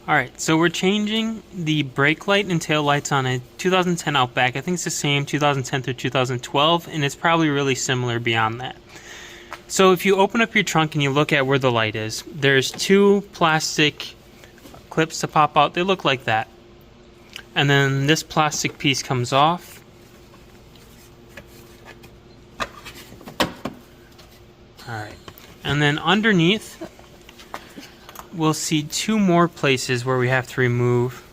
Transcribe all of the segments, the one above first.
Alright, so we're changing the brake light and tail lights on a 2010 Outback. I think it's the same 2010 through 2012, and it's probably really similar beyond that. So if you open up your trunk and you look at where the light is, there's two plastic clips to pop out. They look like that. And then this plastic piece comes off. Alright, and then underneath we'll see two more places where we have to remove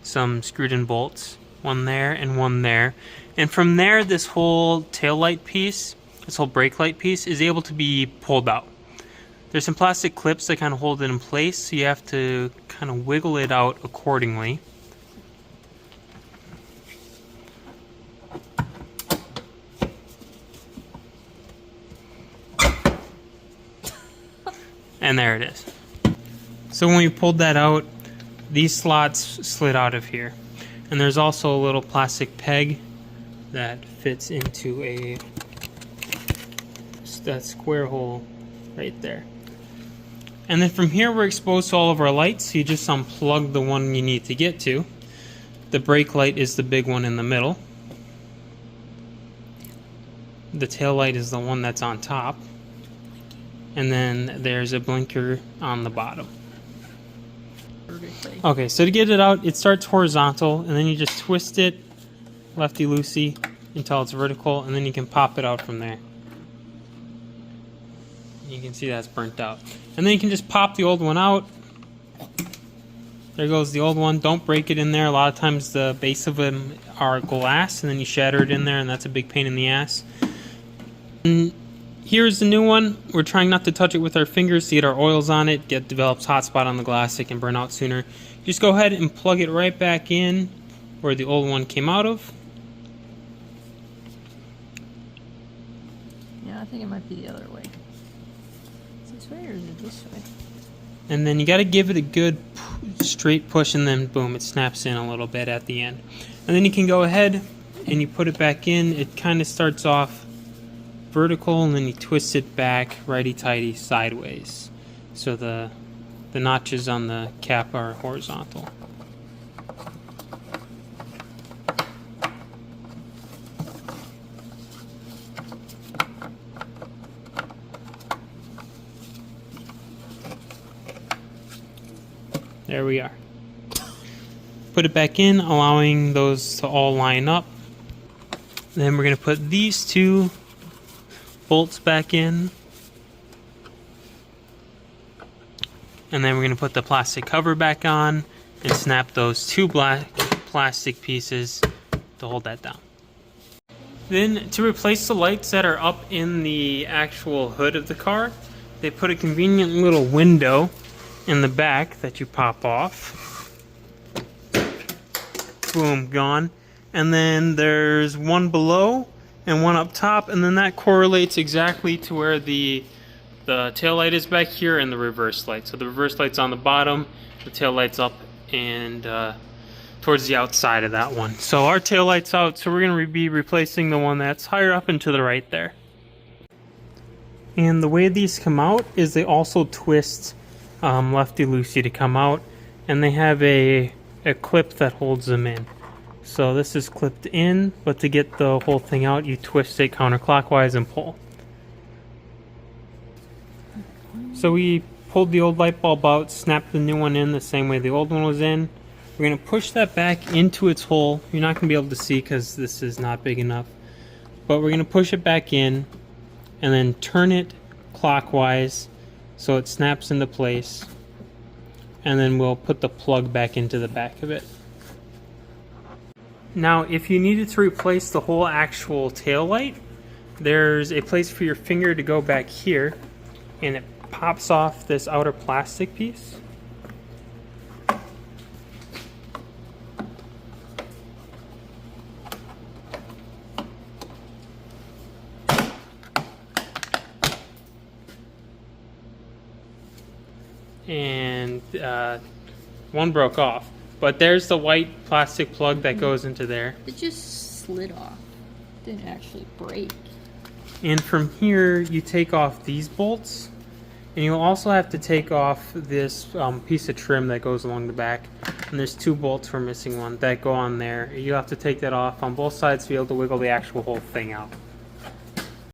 some screwed in bolts. One there and one there. And from there, this whole tail light piece, this whole brake light piece, is able to be pulled out. There's some plastic clips that kind of hold it in place, so you have to kind of wiggle it out accordingly. And there it is. So when we pulled that out, these slots slid out of here. And there's also a little plastic peg that fits into that square hole right there. And then from here we're exposed to all of our lights, so you just unplug the one you need to get to. The brake light is the big one in the middle. The tail light is the one that's on top. And then there's a blinker on the bottom. Okay, so to get it out, it starts horizontal, and then you just twist it lefty-loosey until it's vertical, and then you can pop it out from there. You can see that's burnt out. And then you can just pop the old one out. There goes the old one. Don't break it in there. A lot of times the base of them are glass, and then you shatter it in there, and that's a big pain in the ass. And here's the new one. We're trying not to touch it with our fingers to get our oils on it. It develops hot spot on the glass. It can burn out sooner. Just go ahead and plug it right back in where the old one came out of. Yeah, I think it might be the other way. Is it this way or is it this way? And then you got to give it a good straight push, and then boom, it snaps in a little bit at the end. And then you can go ahead and you put it back in. It kind of starts off vertical, and then you twist it back righty-tighty sideways. So the notches on the cap are horizontal. There we are. Put it back in, allowing those to all line up. Then we're going to put these two bolts back in. And then we're going to put the plastic cover back on and snap those two black plastic pieces to hold that down. Then to replace the lights that are up in the actual hood of the car, they put a convenient little window in the back that you pop off. Boom, gone. And then there's one below and one up top, and then that correlates exactly to where the tail light is back here and the reverse light. So the reverse light's on the bottom, the tail light's up and towards the outside of that one. So our tail light's out, so we're going to be replacing the one that's higher up and to the right there. And the way these come out is they also twist lefty-loosey to come out, and they have a clip that holds them in. So this is clipped in, but to get the whole thing out, you twist it counterclockwise and pull. So we pulled the old light bulb out, snapped the new one in the same way the old one was in. We're going to push that back into its hole. You're not going to be able to see because this is not big enough. But we're going to push it back in and then turn it clockwise so it snaps into place. And then we'll put the plug back into the back of it. Now, if you needed to replace the whole actual tail light, there's a place for your finger to go back here, and it pops off this outer plastic piece. And one broke off. But there's the white plastic plug that goes into there. It just slid off. It didn't actually break. And from here, you take off these bolts, And you'll also have to take off this piece of trim that goes along the back. And there's 2 bolts, we're missing one, that go on there. You have to take that off on both sides to be able to wiggle the actual whole thing out.